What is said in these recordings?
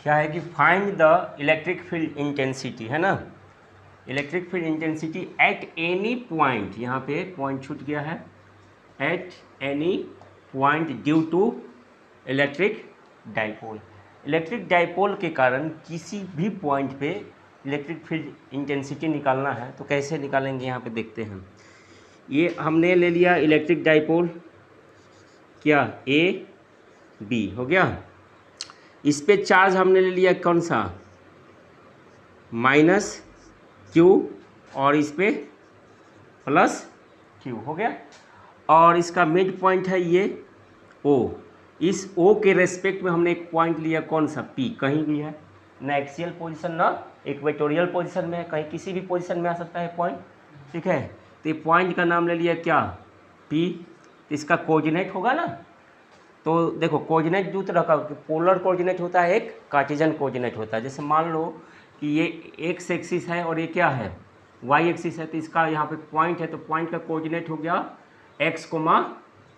क्या है कि find the electric field intensity, है ना, electric field intensity at any point, यहाँ पे पॉइंट छूट गया है, at any point due to electric dipole. Electric dipole के कारण किसी भी पॉइंट पे इलेक्ट्रिक फील्ड इंटेंसिटी निकालना है तो कैसे निकालेंगे, यहाँ पे देखते हैं। ये हमने ले लिया इलेक्ट्रिक डाइपोल, क्या ए बी हो गया, इस पे चार्ज हमने ले लिया कौन सा, माइनस क्यू, और इस पे प्लस क्यू हो गया, और इसका मिड पॉइंट है ये ओ। इस ओ के रेस्पेक्ट में हमने एक पॉइंट लिया कौन सा, पी, कहीं भी है, ना एक्सियल पोजीशन ना इक्वेटोरियल पोजीशन में है, कहीं किसी भी पोजीशन में आ सकता है पॉइंट, ठीक है। तो ये पॉइंट का नाम ले लिया क्या, पी। तो इसका कोऑर्डिनेट होगा ना, तो देखो कोऑर्डिनेट दो तरह का, पोलर कोऑर्डिनेट होता है, एक कार्टेशियन कोऑर्डिनेट होता है। जैसे मान लो कि ये एक्स एक्सिस है और ये क्या है, वाई एक्सिस है, तो इसका यहाँ पे पॉइंट है, तो पॉइंट का कोऑर्डिनेट हो गया एक्स कोमा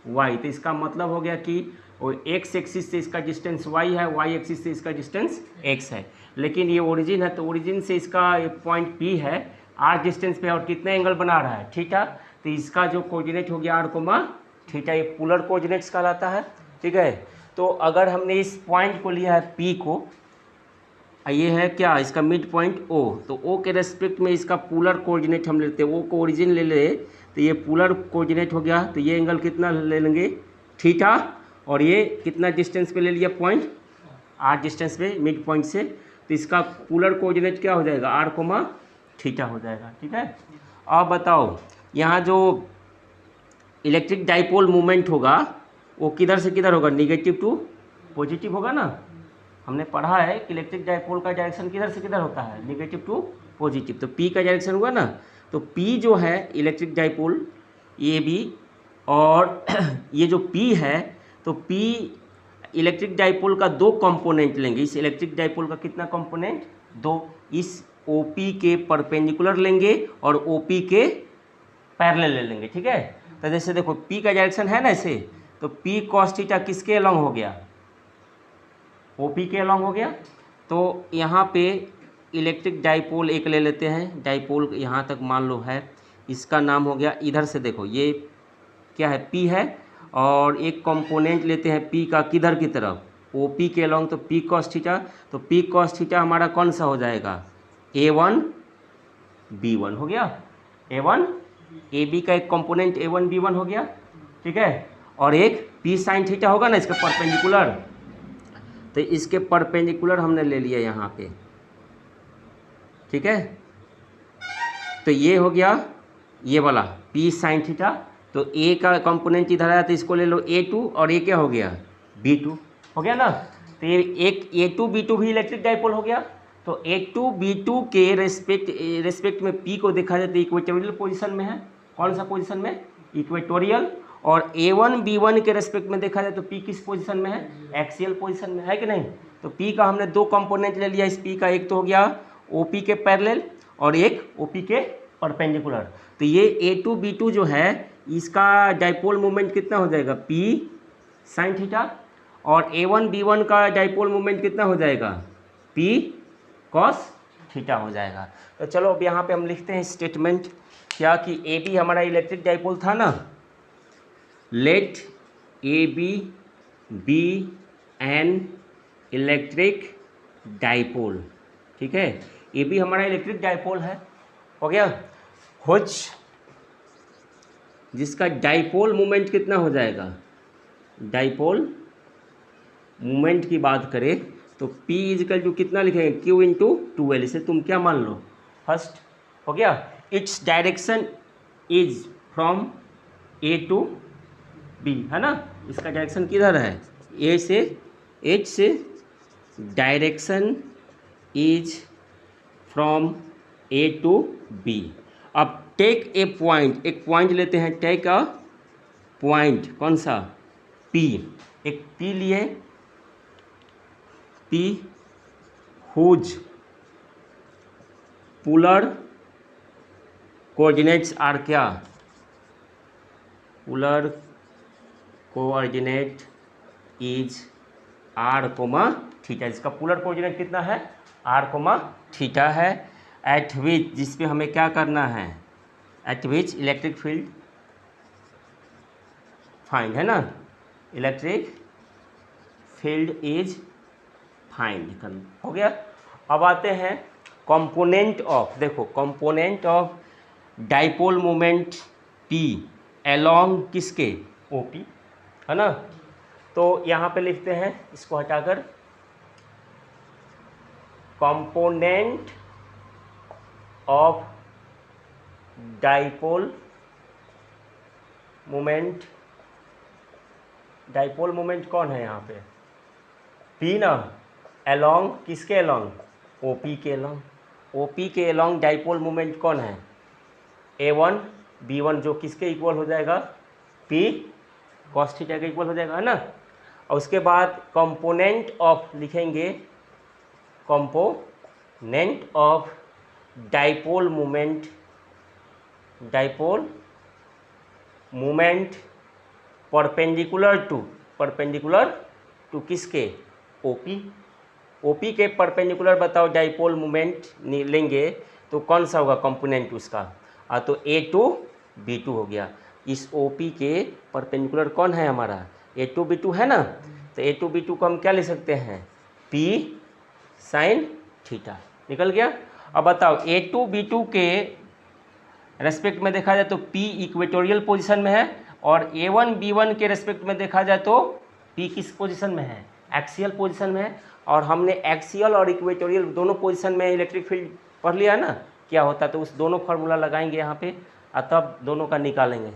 वाई। तो इसका मतलब हो गया कि वो एक्स एक्सिस से इसका डिस्टेंस वाई है, वाई एक्सिस से इसका डिस्टेंस एक्स है। लेकिन ये ओरिजिन है, तो ओरिजिन से इसका पॉइंट पी है, आर डिस्टेंस पे, और कितने एंगल बना रहा है, थीटा। तो इसका जो कोऑर्डिनेट हो गया आर कोमा थीटा, ये पोलर कोऑर्डिनेट्स कहलाता है, ठीक है। तो अगर हमने इस पॉइंट को लिया है पी को, ये है क्या इसका मिड पॉइंट ओ, तो ओ के रेस्पेक्ट में इसका पोलर कोऑर्डिनेट हम लेते हैं, ओ को ओरिजिन ले ले, तो ये पोलर कोऑर्डिनेट हो गया, तो ये एंगल कितना ले लेंगे, थीटा, और ये कितना डिस्टेंस पे ले लिया पॉइंट, आर डिस्टेंस पे मिड पॉइंट से, तो इसका पोलर कोऑर्डिनेट क्या हो जाएगा, आर कोमा थीटा हो जाएगा, ठीक है। अब बताओ यहाँ जो इलेक्ट्रिक डाइपोल मूवमेंट होगा वो किधर से किधर होगा, निगेटिव टू पॉजिटिव होगा ना। हमने पढ़ा है कि इलेक्ट्रिक डाइपोल का डायरेक्शन किधर से किधर होता है, निगेटिव टू पॉजिटिव, तो पी का डायरेक्शन हुआ ना, तो पी जो है इलेक्ट्रिक डाइपोल ये भी, और ये जो पी है, तो पी इलेक्ट्रिक डाइपोल का दो कंपोनेंट लेंगे, इस इलेक्ट्रिक डाइपोल का कितना कंपोनेंट, दो, इस ओपी के परपेंडिकुलर लेंगे और ओपी के पैरेलल ले लेंगे, ठीक है। तो जैसे देखो पी का डायरेक्शन है ना ऐसे, तो पी कॉस थीटा किसके अलॉन्ग हो गया, ओपी के अलॉन्ग हो गया। तो यहाँ पे इलेक्ट्रिक डाइपोल एक ले लेते हैं, डाइपोल यहाँ तक मान लो है, इसका नाम हो गया, इधर से देखो ये क्या है, पी है, और एक कंपोनेंट लेते हैं पी का किधर की तरफ, ओपी के अलॉन्ग, तो पी कॉस थीटा, तो पी कॉस थीटा हमारा कौन सा हो जाएगा, A1 B1 हो गया, A1 AB का एक कंपोनेंट A1 B1 हो गया, ठीक है। और एक P साइन थीटा होगा ना इसके परपेंडिकुलर, तो इसके परपेंडिकुलर हमने ले लिया यहाँ पे, ठीक है। तो ये हो गया ये वाला P साइन थीटा, तो A का कंपोनेंट इधर आया, तो इसको ले लो A2, और ये क्या हो गया B2 हो गया ना। तो ये एक A2 B2 भी इलेक्ट्रिक डाइपोल हो गया। तो A2 B2 के रेस्पेक्ट में P को देखा जाए तो इक्वेटोरियल पोजीशन में है, कौन सा पोजीशन में, इक्वेटोरियल। और A1 B1 के रेस्पेक्ट में देखा जाए तो P किस पोजीशन में है, एक्सियल पोजीशन में है कि नहीं। तो P का हमने दो कंपोनेंट ले लिया इस P का, एक तो हो गया OP के पैरेलल और एक OP के परपेंडिकुलर। तो ये A2 B2 जो है इसका डाइपोल मोमेंट कितना हो जाएगा, P साइन थीटा, और A1 B1 का डाइपोल मोमेंट कितना हो जाएगा, P कॉस थीटा हो जाएगा। तो चलो अब यहाँ पे हम लिखते हैं स्टेटमेंट, क्या कि AB हमारा इलेक्ट्रिक डाइपोल था ना, let AB be an electric dipole, ठीक है। AB हमारा इलेक्ट्रिक डाइपोल है, हो गया, कुछ जिसका डाइपोल मोमेंट कितना हो जाएगा, डाइपोल मोमेंट की बात करें तो P इजिकल टू कितना लिखेंगे, Q इंटू 2L, इसे तुम क्या मान लो, फर्स्ट, हो गया। Its direction is from A to B, है ना, इसका डायरेक्शन किधर है, A से H से, direction is from A to B। अब टेक ए पॉइंट, एक पॉइंट लेते हैं, टेक अ पॉइंट, कौन सा, P, एक P लिए, P whose polar coordinates are क्या, polar coordinate is r, theta, जिसका पोलर कोऑर्डिनेट कितना है r कोमा थीटा है, एट विच, जिस पे हमें क्या करना है, एट विच इलेक्ट्रिक फील्ड फाइंड, है ना, इलेक्ट्रिक फील्ड इज फाइंड करना हो गया। अब आते हैं कंपोनेंट ऑफ, देखो component of dipole moment P along किसके, OP, है ना। तो यहाँ पे लिखते हैं इसको हटाकर, component of dipole moment, dipole moment कौन है यहाँ पे, P ना, अलोंग किसके अलोंग, OP के अलोंग, OP के अलोंग डाइपोल मोमेंट कौन है, A1 B1, जो किसके इक्वल हो जाएगा, P cos थीटा के इक्वल हो जाएगा, है ना। और उसके बाद कंपोनेंट ऑफ लिखेंगे, component of dipole moment, dipole moment perpendicular to किसके, OP, OP के परपेंडिकुलर बताओ डाइपोल मोमेंट लेंगे तो कौन सा होगा कंपोनेंट उसका, तो A2 B2 हो गया। इस OP के परपेंडिकुलर कौन है हमारा, A2 B2 है ना, तो A2 B2 को हम क्या ले सकते हैं, P साइन थीटा, निकल गया। अब बताओ A2 B2 के रेस्पेक्ट में देखा जाए तो P इक्वेटोरियल पोजीशन में है, और A1 B1 के रेस्पेक्ट में देखा जाए तो P किस पोजीशन में है, एक्सियल पोजीशन में है। और हमने एक्सियल और इक्वेटोरियल दोनों पोजीशन में इलेक्ट्रिक फील्ड पढ़ लिया ना क्या होता है, तो उस दोनों फार्मूला लगाएंगे यहाँ पे, तब दोनों का निकालेंगे।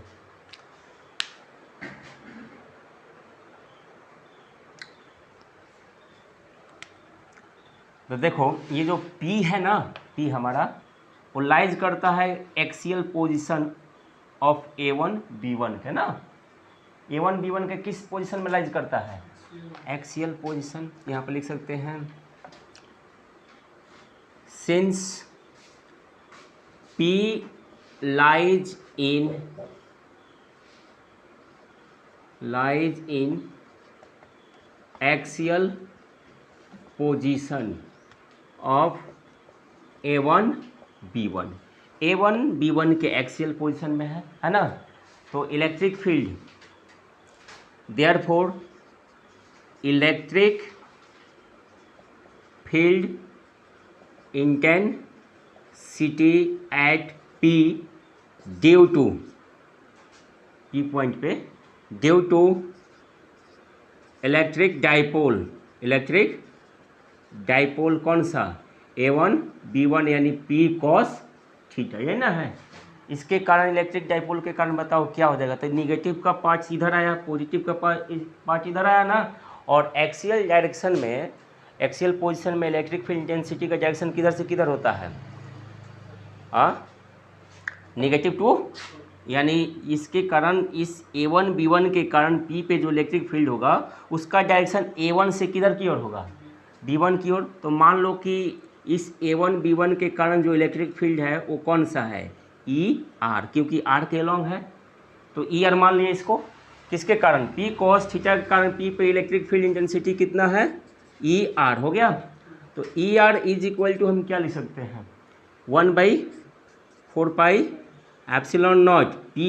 तो देखो ये जो P है ना, P हमारा वो लाइज करता है axial position of A1 B1 है ना, A1 B1 के किस पोजीशन में लाइज करता है, एक्सियल पोजीशन, यहाँ पे लिख सकते हैं, since P lies in axial position of A1 B1, A1 B1 के एक्सियल पोजीशन में है ना, तो electric field, therefore electric field intensity at P due to, P point पे ड्यू टू इलेक्ट्रिक डाइपोल कौन सा, A1 B1 यानी P cos theta, ये ना है, इसके कारण इलेक्ट्रिक डाइपोल के कारण बताओ क्या हो जाएगा, तो निगेटिव का पार्ट इधर आया, पॉजिटिव का पार्ट इधर आया ना, और एक्सियल डायरेक्शन में, एक्सियल पोजीशन में इलेक्ट्रिक फील्ड इंटेंसिटी का डायरेक्शन किधर से किधर होता है, नेगेटिव टू, यानी इसके कारण इस A1 B1 के कारण P पे जो इलेक्ट्रिक फील्ड होगा उसका डायरेक्शन A1 से किधर की ओर होगा, B1 की ओर। तो मान लो कि इस A1 B1 के कारण जो इलेक्ट्रिक फील्ड है वो कौन सा है, ER, क्योंकि R के अलोंग है, तो ER मान लिया इसको, किसके कारण, P cos थीटा के कारण P पे इलेक्ट्रिक फील्ड इंटेंसिटी कितना है, ER हो गया। तो ER इज इक्वल टू हम क्या लिख सकते हैं, 1/4 pi epsilon not P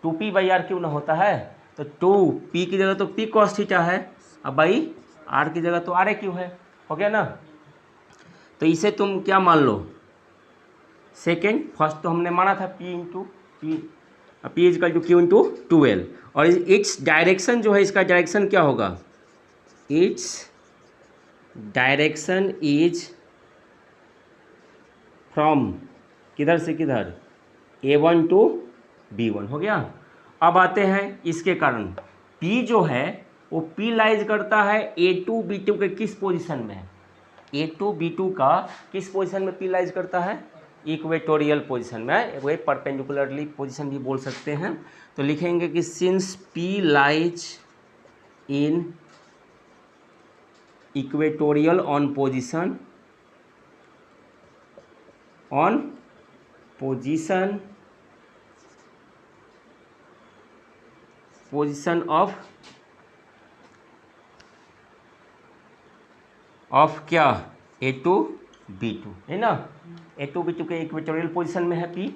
2P/R क्यों ना होता है, तो 2P की जगह तो P cos थीटा है, अब बाई R की जगह तो RA क्यों है, हो गया ना। तो इसे तुम क्या मान लो, सेकेंड, फर्स्ट तो हमने माना था P is equal to Q into 2L, और इट्स डायरेक्शन जो है, इसका डायरेक्शन क्या होगा, इट्स डायरेक्शन इज फ्रॉम किधर से किधर, A1 टू B1 हो गया। अब आते हैं इसके कारण P जो है वो P लाइज करता है A2 B2 के किस पोजीशन में, A2 B2 का किस पोजीशन में P लाइज करता है, इक्वेटोरियल पोजीशन में, वही परपेंडिकुलरली पोजीशन भी बोल सकते हैं। तो लिखेंगे कि since P lies in equatorial on position of of क्या A2 B2 है ना, A2 B2 के इक्वेटोरियल पोजीशन में है P।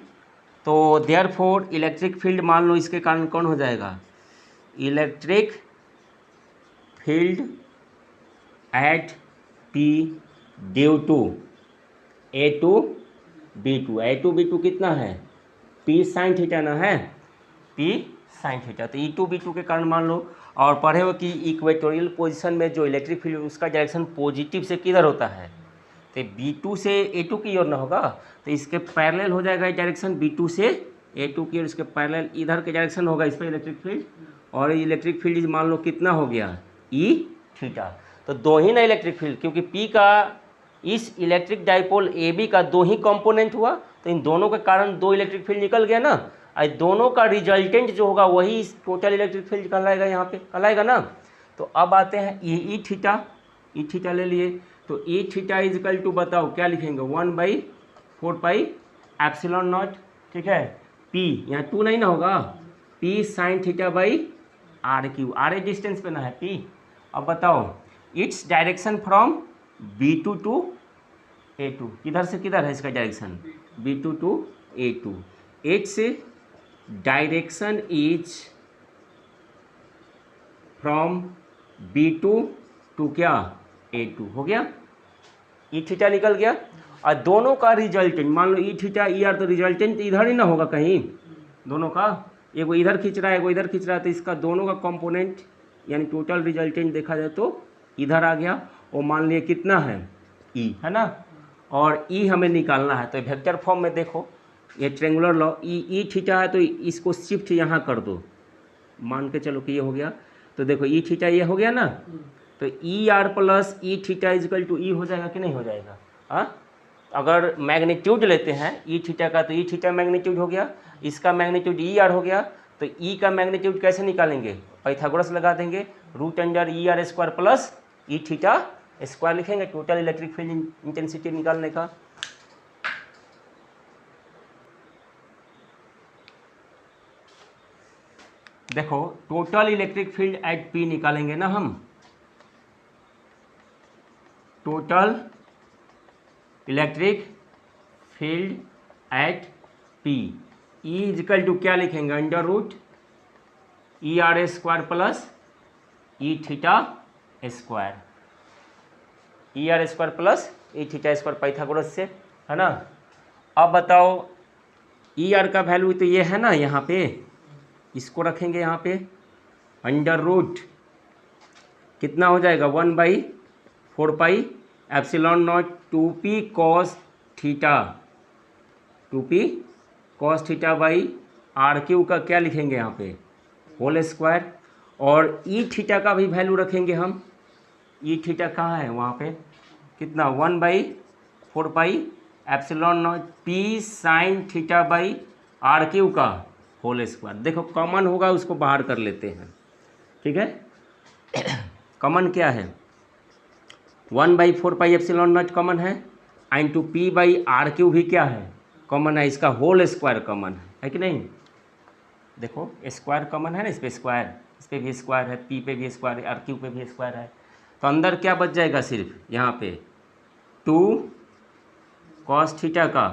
तो देयरफॉर इलेक्ट्रिक फील्ड मान लो इसके कारण कौन हो जाएगा, electric field at P due to A2 B2 कितना है P साइन थीटा ना है, P साइन थीटा। तो E2 B2 के कारण मान लो, और पढ़े हो कि इक्वेटोरियल पोजीशन में जो इलेक्ट्रिक फील्ड उसका डायरेक्शन पॉजिटिव से किधर होता है, तो B2 से A2 की ओर ना होगा, तो इसके पैरेलल हो जाएगा डायरेक्शन B2 से A2 की ओर, इसके पैरेलल इधर के डायरेक्शन होगा इस पर इलेक्ट्रिक फील्ड, और इलेक्ट्रिक फील्ड मान लो कितना हो गया E थीटा। तो दो ही ना इलेक्ट्रिक फील्ड, क्योंकि P का इस इलेक्ट्रिक डाइपोल AB का दो ही कंपोनेंट हुआ, तो इन दोनों के कारण दो इलेक्ट्रिक फील्ड निकल गया ना, और दोनों का रिजल्टेंट जो होगा वही टोटल इलेक्ट्रिक फील्ड कहलाएगा, यहाँ पे कहलाएगा ना। तो अब आते हैं ई थीटा ले लिए, तो E theta is equal to बताओ क्या लिखेंगे 1/4 एप्सिलॉन नॉट, ठीक है। P यहाँ 2 नहीं ना होगा, P sign theta by R3, R distance पे ना है P। अब बताओ its direction from B2 to A2, किधर से किधर है इसका direction, B2 to A2। Its direction is from B2 to क्या A2, हो गया। ई थीटा निकल गया, और दोनों का रिजल्टेंट मान लो ई थीटा ई आर, तो रिजल्टेंट इधर ही ना होगा कहीं, दोनों का, एगो इधर खींच रहा है एगो इधर खींच रहा है, तो इसका दोनों का कंपोनेंट यानी टोटल रिजल्टेंट देखा जाए तो इधर आ गया, और मान लिए कितना है ई, है ना, और ई हमें निकालना है। तो वेक्टर फॉर्म में देखो, ये ट्रेंगुलर लॉ, ई थीटा है तो इसको शिफ्ट यहाँ कर दो, मान के चलो कि ये हो गया, तो देखो ई थीटा ये हो गया ना, तो E r plus E theta is equal to E हो जाएगा कि नहीं हो जाएगा, हाँ। अगर मैग्नीट्यूड लेते हैं ई थीटा का, तो ई थीटा मैग्नीट्यूड हो गया, इसका मैग्नीट्यूड ई आर हो गया, तो ई का मैग्नीट्यूड कैसे निकालेंगे, पाइथागोरस लगा देंगे, root under E R square plus E theta square लिखेंगे, टोटल इलेक्ट्रिक फील्ड इंटेंसिटी निकालने का। देखो total electric field at P निकालेंगे ना हम, total electric field at P E equal to क्या लिखेंगे, under root E R square plus E theta square, E R square plus E theta square Pythagoras से, है ना। अब बताओ ई आर का वैल्यू तो ये है ना, यहाँ पे इसको रखेंगे यहाँ पे, अंडर रूट कितना हो जाएगा 1/4 epsilon naught 2p cos theta, 2p cos theta by R3 का क्या लिखेंगे यहाँ पे होल स्क्वायर, और ई थीटा का भी वैल्यू रखेंगे हम, ई थीटा कहाँ है वहाँ पे कितना 1/4 epsilon not p sign theta by R3 का होल स्क्वायर। देखो कॉमन होगा उसको बाहर कर लेते हैं, ठीक है। कॉमन क्या है 1/4 एप्सिलॉन नॉट कॉमन है, एंड टू P/R3 भी क्या है कॉमन है, इसका होल स्क्वायर कॉमन है कि नहीं। देखो स्क्वायर कॉमन है ना, इस पर स्क्वायर, इस पर भी स्क्वायर है, P पे भी स्क्वायर है, R3 पे भी स्क्वायर है, तो अंदर क्या बच जाएगा सिर्फ यहाँ पे 2 कॉस थीटा का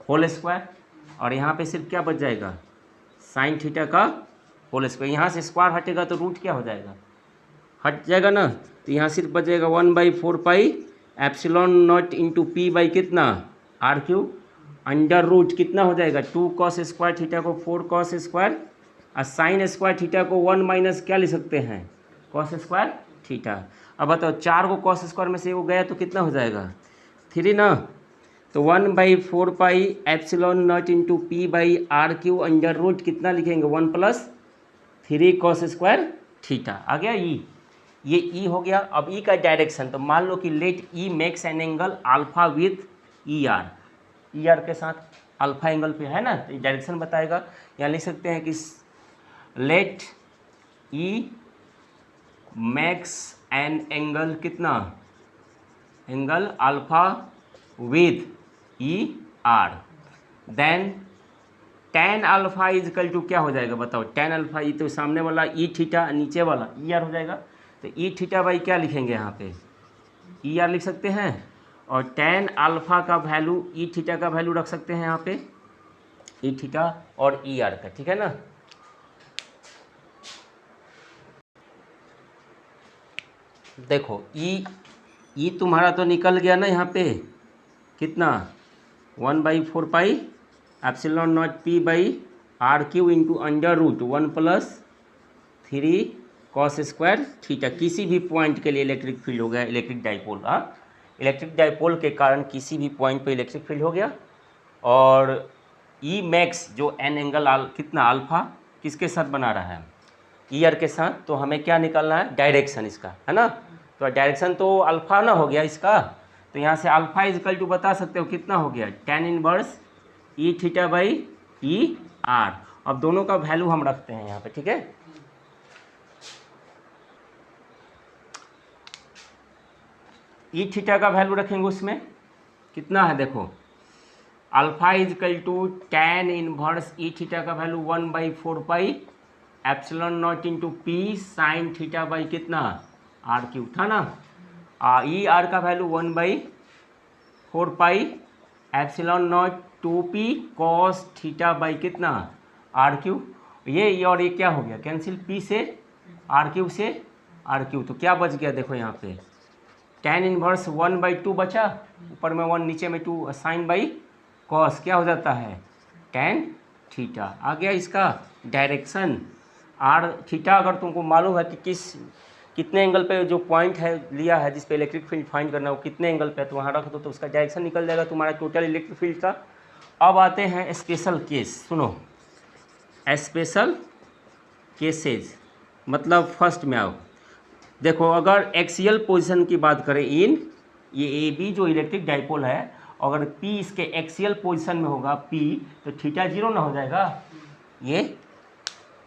होल स्क्वायर, और यहाँ पे सिर्फ क्या बच जाएगा साइन थीटा का होल स्क्वायर। यहाँ से स्क्वायर हटेगा तो रूट क्या हो जाएगा, हट जाएगा ना, तो यहाँ सिर्फ बचेगा 1/4 epsilon naught into P by कितना R3 अंडर रूट कितना हो जाएगा 2 कॉस स्क्वायर थीटा को 4 कॉस स्क्वायर, और साइन स्क्वायर थीटा को 1 माइनस क्या लिख सकते हैं कॉस स्क्वायर थीटा। अब बताओ 4 को कॉस स्क्वायर में से वो गया तो कितना हो जाएगा 3 ना, तो 1/4 epsilon naught into P by R3 under root कितना लिखेंगे 1 + 3 कॉस स्क्वायर थीटा, आ गया ई, ये ई हो गया। अब ई का डायरेक्शन, तो मान लो कि let E makes an angle alpha with E R के साथ अल्फा एंगल पे है ना, तो डायरेक्शन बताएगा। यहाँ लिख सकते हैं कि let E makes an angle कितना angle alpha with E r, then tan alpha is equal to क्या हो जाएगा बताओ, tan अल्फा ई तो सामने वाला ई थीटा नीचे वाला ई आर हो जाएगा, तो ई थीटा बाई क्या लिखेंगे यहाँ पे ई आर लिख सकते हैं, और tan अल्फा का वैल्यू ई थीटा का वैल्यू रख सकते हैं यहाँ पे, ई थीटा और ई आर का, ठीक है ना। देखो ई तुम्हारा तो निकल गया ना यहाँ पे, कितना 1/4 pi epsilon naught P by R Q into under root 1+3 cos square theta. किसी भी पॉइंट के लिए इलेक्ट्रिक फील्ड हो गया, इलेक्ट्रिक डाइपोल, हाँ इलेक्ट्रिक डाइपोल के कारण किसी भी पॉइंट पे इलेक्ट्रिक फील्ड हो गया। और ई मैक्स जो एन एंगल कितना अल्फा किसके साथ बना रहा है, ई आर के साथ, तो हमें क्या निकालना है, डायरेक्शन इसका, है ना। तो डायरेक्शन तो अल्फा ना हो गया इसका, तो यहाँ से अल्फा इजकल टू बता सकते हो कितना हो गया, tan inverse E theta by E R. अब दोनों का वैल्यू हम रखते हैं यहाँ पे, ठीक है। ई थीटा का वैल्यू रखेंगे, उसमें कितना है देखो, alpha is equal to tan inverse E theta का value 1/4 pi epsilon naught into p sine theta by कितना आर क्यूब था ना। ई आर का value 1/4 pi epsilon naught 2p cos theta by कितना आर क्यूब। ये और ये क्या हो गया, कैंसिल, p से आर क्यूब से आर क्यूब, तो क्या बच गया देखो यहाँ पे, tan इनवर्स 1/2 बचा, ऊपर में 1 नीचे में 2, साइन बाई कॉस क्या हो जाता है tan थीटा। आ गया इसका डायरेक्शन आर थीटा। अगर तुमको मालूम है कि कितने एंगल पे जो पॉइंट है लिया है जिस पे इलेक्ट्रिक फील्ड फाइंड करना है वो कितने एंगल पे है, तो वहाँ रख दो तो उसका डायरेक्शन निकल जाएगा तुम्हारा टोटल इलेक्ट्रिक फील्ड का। अब आते हैं स्पेशल केस, सुनो स्पेशल केसेज, मतलब फर्स्ट में आओ। देखो अगर एक्सियल पोजीशन की बात करें इन ये ए बी जो इलेक्ट्रिक डाइपोल है, अगर पी इसके एक्सियल पोजीशन में होगा पी, तो थीटा 0 ना हो जाएगा। ये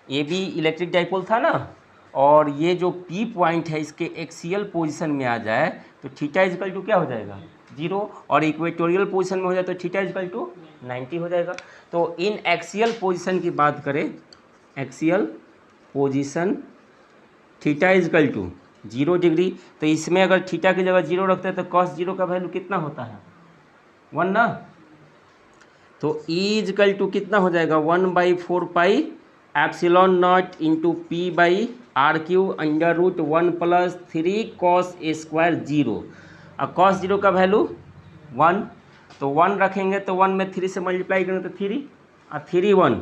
भी इलेक्ट्रिक डाइपोल था ना, और ये जो पी पॉइंट है इसके एक्सियल पोजीशन में आ जाए तो थीटा इजकल टू क्या हो जाएगा 0, और इक्वेटोरियल पोजीशन में हो जाए तो थीटा इजकल टू 90 हो जाएगा। तो इन एक्सियल पोजीशन की बात करें, axial position theta equal to 0 degree, तो इसमें अगर थीटा की जगह 0 रखते हैं तो कॉस 0 का वैल्यू कितना होता है 1 ना। तो ई इजकल टू कितना हो जाएगा 1/4 pi epsilon naught into P by R Q under root 1+3 cos square 0। अब कॉस 0 का वैल्यू 1, तो 1 रखेंगे तो 1 में 3 से मल्टीप्लाई करेंगे तो 3, और 3 1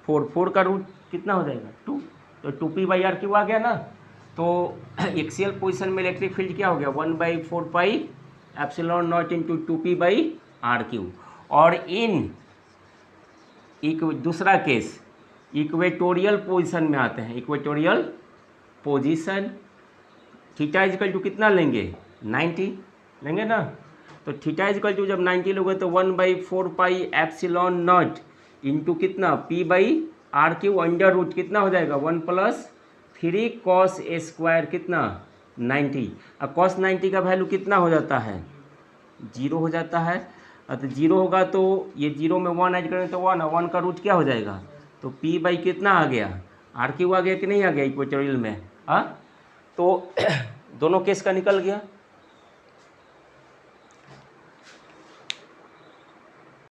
4, 4 का रूट कितना हो जाएगा 2, तो 2p बाई आर क्यू आ गया ना। तो एक्सियल पोजीशन में इलेक्ट्रिक फील्ड क्या हो गया 1/4 pi epsilon naught into 2p by R Q. और इन दूसरा केस इक्वेटोरियल पोजीशन में आते हैं, equatorial position theta equal to कितना लेंगे 90 लेंगे ना। तो थीटा इजकल टू जब 90 लोगे तो 1/4 पाई एप्सिलॉन नॉट इंटू कितना p by R Q under root कितना हो जाएगा 1+3 कॉस स्क्वायर कितना 90। अब कॉस 90 का वैल्यू कितना हो जाता है 0 हो जाता है। तो 0 होगा तो ये 0 में 1 ऐड करें तो 1 का रूट क्या हो जाएगा, तो p बाई कितना आ गया आर क्यू आ गया कि नहीं आ गया इक्वेटोरियल में, हाँ। तो दोनों केस का निकल गया।